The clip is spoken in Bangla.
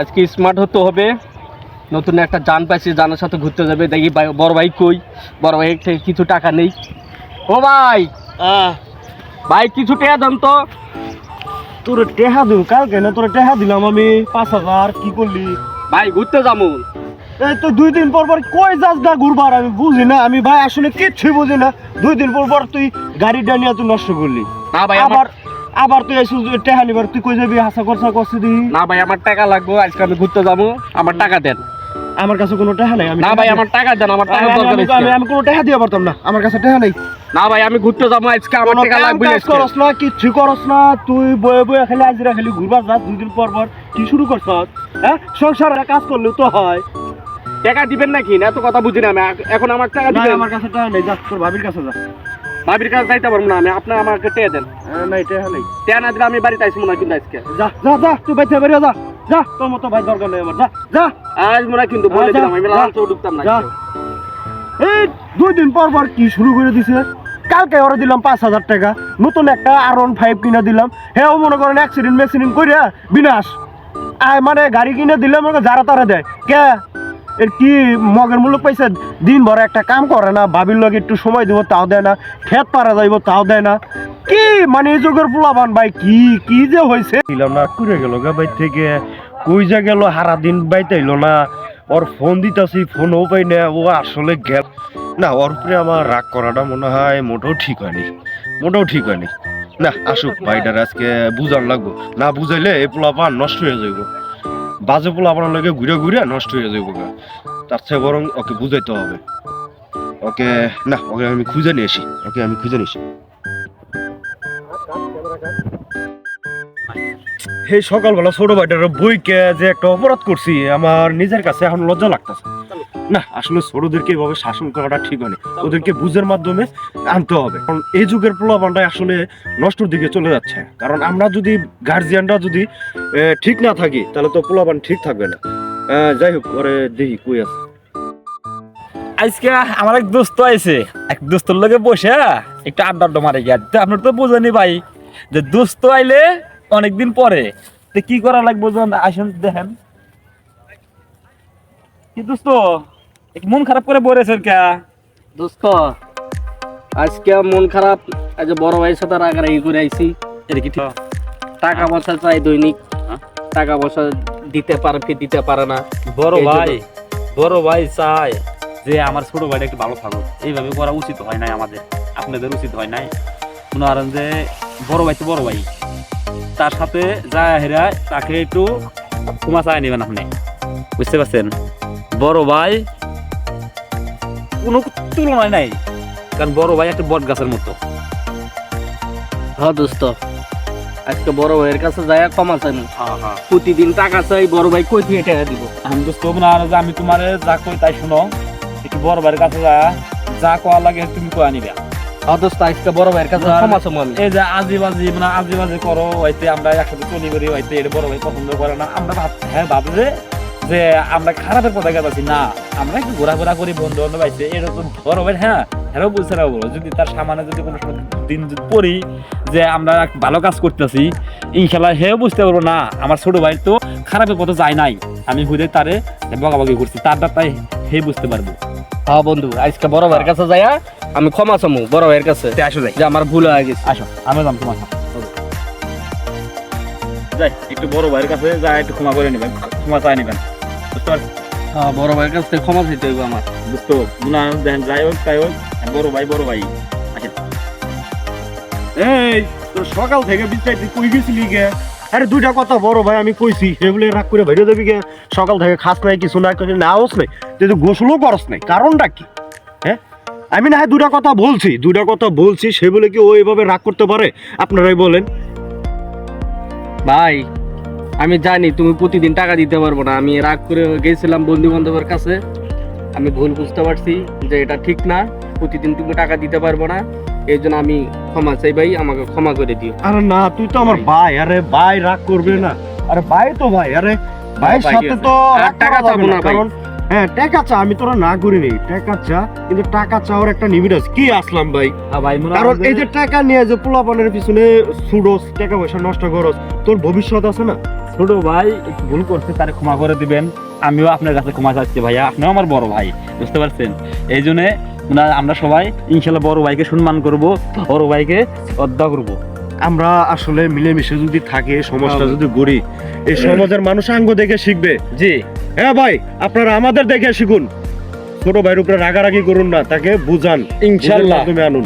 আজকে স্মার্ট হতে হবে। নতুন একটা যান পাইছি, জানার সাথে ঘুরতে যাবে। দেখি বড় ভাই কই, বড় ভাই থেকে কিছু টাকা নেই। ও ভাই, ভাই কিছু টাকা দেন তো। তোর টেহা দিও কালকে না, তোর টেহা দিলাম আমি 5,000। কি করলি ভাই? ঘুরতে যাবো। এই তো 2 দিন পর পর কই যাস গা ঘুরবার? আমি বুঝি না, আমি ভাই আসলে কিচ্ছুই বুঝি না। 2 দিন পর পর তুই গাড়িটা নিয়ে তুই নষ্ট করলি। না ভাই, আবার তুই এসে টেহা নিবার তুই কই যাবি? হাসা খরচা করছিস দি? না ভাই, আমার টাকা লাগবে, আজকে আমি ঘুরতে যাবো, আমার টাকা দেন। আমার কাছে কোনো টাকা নাই। না ভাই, আমার টাকা দেন, আমার টাকা দরকার। আমি কোনো টাকা দিতে পারতাম না, আমার কাছে টাকা নাই। না ভাই, আমি ঘুরতে যাবো আজকে, আমার টাকা লাগবে। করস না, কিচ্ছু করস না, তুই বয়ে বয়ে খালি আজরা খালি ঘুরবার যাস 2 দিন পর পর। কি শুরু করছস? হ্যাঁ, সংসারে কাজ করলেও তো হয়। টাকা দিবেন নাকি? না, এত কথা বুঝি না আমি। এখন আমার টাকা দিবেন? আমার কাছে টাকা নেই, যা তোর ভাবির কাছে যা। ভাবির কাছে যাইতে পারবো না আমি, আপনার আমাকে টাকা দেন। নাই টাকা নাই। টাকা না দিলে আমি বাড়িতে আসবো না কিন্তু আজকে। যা যা যা, তুই বাইতে বেরিয়ে যা। যা, তোর মতো ভাই দরকার নেই আমার। যা যা, আসবো না কিন্তু, বলে দিলাম আমি লাঞ্চও ঢুকতাম না। এই 2 দিন পর পর কি শুরু করে দিছে? কালকে ওরা দিলাম 5,000 টাকা, নতুন একটা R15 কিনে দিলাম। হ্যাঁ, মনে করেন অ্যাক্সিডেন্ট করিয়া বিনাশ। মানে গাড়ি কিনে দিলাম, যারা তারা দেয় কে? এর কি মগের মূল্য পাইছে? দিন ভর একটা কাম করে না, ভাবির লগে একটু সময় দিব তাও দেয় না, খেত পারা যাইব তাও দেয় না। কি মানে এই যুগের পোলাবান ভাই, কি কি যে হয়েছে দিলাম না, কুড়ে গেল গা বাই থেকে। কই যা গেল, হারা দিন বাইতে এলো না। ওর ফোন দিতেছি, ফোনও পাই না। ও আসলে গেল না। ওর উপরে আমার রাগ করাটা মনে হয় মোটেও ঠিক হয়নি, মোটেও ঠিক হয়নি। না, আসুক ভাইটার আজকে বুঝার লাগবো। না বুঝাইলে এই পোলাপান নষ্ট হয়ে যাইব। বাজে পোলাপান লাগে ঘুরে ঘুরে নষ্ট হয়ে যাইব গা। তার চেয়ে বরং ওকে বুঝাইতে হবে। ওকে না, ওকে আমি খুঁজে নিয়ে আসি। এই সকালবেলা ছোট ভাইটার বইকে যে একটা অপরাধ করছি, আমার নিজের কাছে এখন লজ্জা লাগতেছে। না, আসলে ছোটদেরকে এভাবে শাসন করাটা ঠিক হয়নি। ওদেরকে বুঝের মাধ্যমে আনতে হবে। কারণ এই যুগের পোলাপানটা আসলে নষ্টর দিকে চলে যাচ্ছে। কারণ আমরা যদি গার্জিয়ানরা যদি ঠিক না থাকি, তাহলে তো পোলাপান ঠিক থাকবে না। যাই হোক, ওরে দেখি কই আছে। আজকে আমার এক দোস্ত আইছে, এক দোস্তর লগে বসে একটু আড্ডা মারে গিয়া। আপনার তো বোঝেনি ভাই যে দোস্ত আইলে অনেকদিন পরে তো কি করা লাগবে, আসেন দেখেন। কি দোস্ত, মন খারাপ করে বলেছেন কে? দোস্ত, আজকে মন খারাপ। আজ বড় ভাইয়ের সাথে রাগারাগি করে আইছি। এটা কি ঠিক? টাকা পয়সা চাই দৈনিক, টাকা পয়সা দিতে পারে না। বড় ভাই চাই যে আমার ছোট ভাইটা একটু ভালো থাকুক। এইভাবে করা উচিত হয় নাই আমাদের, আপনাদের উচিত হয় নাই। মনে করেন যে বড় ভাই তো বড় ভাই, তার সাথে যা হেরা তাকে একটু ক্ষমা চাই নেবেন আপনি, বুঝতে পারছেন? বড় ভাই কোনো তুলনায় নাই, কারণ বড় ভাই একটা বট গাছের মতো। হ্যাঁ দোস্ত, আজকে বড় ভাইয়ের কাছে যাই ক্ষমা চাই। প্রতিদিন টাকা চাই, বড় ভাই কই থেকে টাকা দিব? আমি দোস্ত আমি তোমার যা কই তাই শুনো, একটু বড় ভাইয়ের কাছে যা কোয়া লাগে তুমি কোয়া নিবে। হ্যাঁ দোস্ত, আজকে বড় ভাইয়ের কাছে ক্ষমা চাই। আমি এই যে আজিবাজি করো, হয়তো আমরা একসাথে চলি করি, হয়তো এটা বড় ভাই পছন্দ করে না। আমরা ভাবছি যে আমরা খারাপের পথে গেছি না, আমরা একটু ঘোরাঘোরা করি, বন্ধু বান্ধব আইছে এরকম বড় ভাই। হ্যাঁ, হ্যাঁ বুঝছে না, যদি তার সামনে যদি কোনো দিন যদি পড়ি যে আমরা ভালো কাজ করতেছি, ইনশাল্লাহ হেও বুঝতে পারবো না আমার ছোট ভাই তো খারাপের পথে যায় নাই, আমি হুদে তারে বকাবকি করছি, তার তাই হে বুঝতে পারবো। হ্যাঁ বন্ধু, আজকে বড় ভাইয়ের কাছে যাই আমি ক্ষমা চামু বড় ভাইয়ের কাছে। আসো যাই, যে আমার ভুল হয়ে গেছে। আসো, আমি যাম তোমার সাথে যাই, একটু বড় ভাইয়ের কাছে যা একটু ক্ষমা করে নেবেন, ক্ষমা চাই নেবেন, বুঝতে পারছি? হ্যাঁ, বড় ভাইয়ের কাছ থেকে ক্ষমা চাইতে হইব আমার। বুঝতো না, যাই হোক তাই হোক, বড় ভাই আসেন। এই তোর সকাল থেকে বিস্তারিত কই গেছিলি গে? আরে 2টা কথা বড় ভাই আমি কইছি, সেগুলো রাগ করে বেরিয়ে যাবি গে? সকাল থেকে খাস নাই, কিছু না, কিছু নাওস নাই, তুই তো গোসলও করস নাই, কারণটা কি? হ্যাঁ, আমি না হয় 2টা কথা বলছি, সে বলে কি ও এভাবে রাগ করতে পারে? আপনারাই বলেন। ভাই, আমি জানি তুমি প্রতিদিন টাকা দিতে পারবো না। আমি রাগ করে গেছিলাম বন্ধু বান্ধবের কাছে, আমি ভুল বুঝতে পারছি যে এটা ঠিক না, প্রতিদিন তুমি টাকা দিতে পারবো না। এই জন্য আমি ক্ষমা চাই ভাই, আমাকে ক্ষমা করে দিও। আরে না, তুই তো আমার ভাই। আরে ভাই রাগ করবে না, আরে ভাই তো ভাই। আরে ভাইয়ের সাথে তো টাকা চাবো না, কারণ হ্যাঁ টাকা চা, আমি তোরা না করিনি টাকা চা, কিন্তু টাকা চাওয়ার একটা লিমিট আছে। কি আসলাম ভাই, কারণ এই যে টাকা নিয়ে যে পোলাপানের পিছনে ছুড়োস, টাকা পয়সা নষ্ট করস, তোর ভবিষ্যৎ আছে না? ছোট ভাই একটু ভুল করছে, তারে ক্ষমা করে দিবেন। আমিও আপনার কাছে ক্ষমা চাচ্ছি ভাইয়া, আপনিও আমার বড় ভাই, বুঝতে পারছেন? এই জন্য আমরা সবাই ইনশাল্লাহ বড় ভাইকে সম্মান করব, বড় ভাইকে শ্রদ্ধা করব। আমরা আসলে মিলেমিশে যদি থাকি, এই সমাজটা যদি গড়ি, এই সমাজের মানুষ আঙ্গ দেখে শিখবে। জি হ্যাঁ ভাই, আপনারা আমাদের দেখে শিখুন। ছোট ভাইয়ের উপরে রাগারাগি করুন না, তাকে বুঝান, ইনশাল্লাহ। বুঝে মাধ্যমে আনুন।